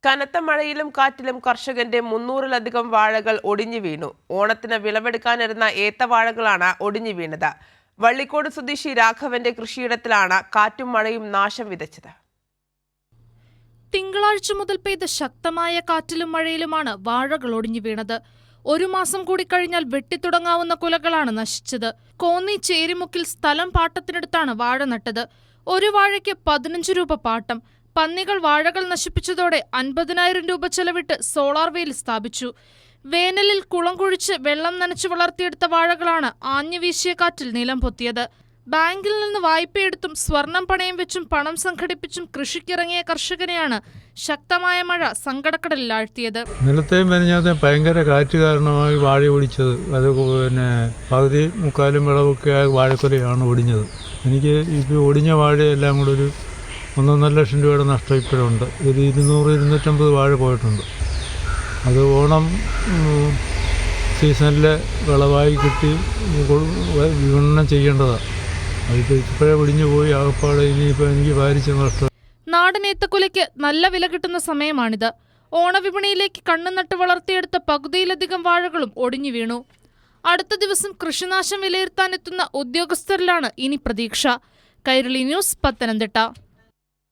കനത്ത മഴയിലും കാറ്റിലും കർഷകന്റെ 300-ലധികം വാഴകൾ ഒടിഞ്ഞു വീണു. ഓണത്തിന് വിളവെടുക്കാനിരുന്ന ഏത്തവാഴകളാണ് ഒടിഞ്ഞു വീണത്. വള്ളിക്കോട് സ്വദേശി രാഘവന്റെ കൃഷിയിടത്തിലാണ് കാറ്റും മഴയും നാശം വിതച്ചത്. തിങ്കളാഴ്ച മുതൽ പെയ്ത ശക്തമായ കാറ്റിലും മഴയിലുമാണ് വാഴകൾ ഒടിഞ്ഞു വീണത്. ഒരു മാസം കൂടി കഴിഞ്ഞാൽ വെട്ടിത്തുടങ്ങാവുന്ന കുലകളാണ് നശിച്ചത്. കോന്നി ചേരിമുക്കിൽ സ്ഥലം പാട്ടത്തിനെടുത്താണ് വാഴ നട്ടത്. ഒരു വാഴയ്ക്ക് 15 രൂപ പാട്ടം. പന്നികൾ വാഴകൾ നശിപ്പിച്ചതോടെ 50,000 രൂപ ചെലവിട്ട് സോളാർ വെയിൽ സ്ഥാപിച്ചു. വേനലിൽ കുളം കുഴിച്ച് വെള്ളം നനച്ചു വളർത്തിയെടുത്ത വാഴകളാണ് ആഞ്ഞു വീശിയ കാറ്റിൽ നിലം പൊത്തിയത്. ബാങ്കിൽ നിന്ന് വായ്പയെടുത്തും സ്വർണം പണയം വെച്ചും പണം സംഘടിപ്പിച്ചും കൃഷിക്കിറങ്ങിയ കർഷകനെയാണ് ശക്തമായ മഴ സങ്കടക്കടലിൽ ആഴ്ത്തിയത്. നിലത്തെയും മെനഞ്ഞാത്തെയും ഭയങ്കര കാറ്റ് കാരണമായി വാഴ ഒടിച്ചത്. അത് പകുതി മുക്കാലും വിളവൊക്കെ ആയ വാഴക്കൊലയാണ് ഒടിഞ്ഞത്. എനിക്ക് ഇപ്പോൾ ഒടിഞ്ഞ വാഴയെല്ലാം കൂടെ ഒരു 1.5 ലക്ഷം രൂപയുടെ നഷ്ടം ഇപ്പോഴുണ്ട്. ഒരു 200-250 വാഴ പോയിട്ടുണ്ട്. അത് ഓണം സീസണിലെ വിളവായി കിട്ടി വിപണനം ചെയ്യേണ്ടതാണ്. അതിപ്പോൾ ഇപ്പോഴേ ഒടിഞ്ഞു പോയി ആകപ്പാടെ ഇനിയിപ്പോൾ എനിക്ക് ഭാരിച്ച നഷ്ടം. നാടൻ ഏത്തക്കുലയ്ക്ക് നല്ല വില കിട്ടുന്ന സമയമാണിത്. ഓണവിപണിയിലേക്ക് കണ്ണു നട്ട് വളർത്തിയെടുത്ത പകുതിയിലധികം വാഴകളും ഒടിഞ്ഞു വീണു. അടുത്ത ദിവസം കൃഷിനാശം വിലയിരുത്താനെത്തുന്ന ഉദ്യോഗസ്ഥരിലാണ് ഇനി പ്രതീക്ഷ. കൈരളി ന്യൂസ്, പത്തനംതിട്ട.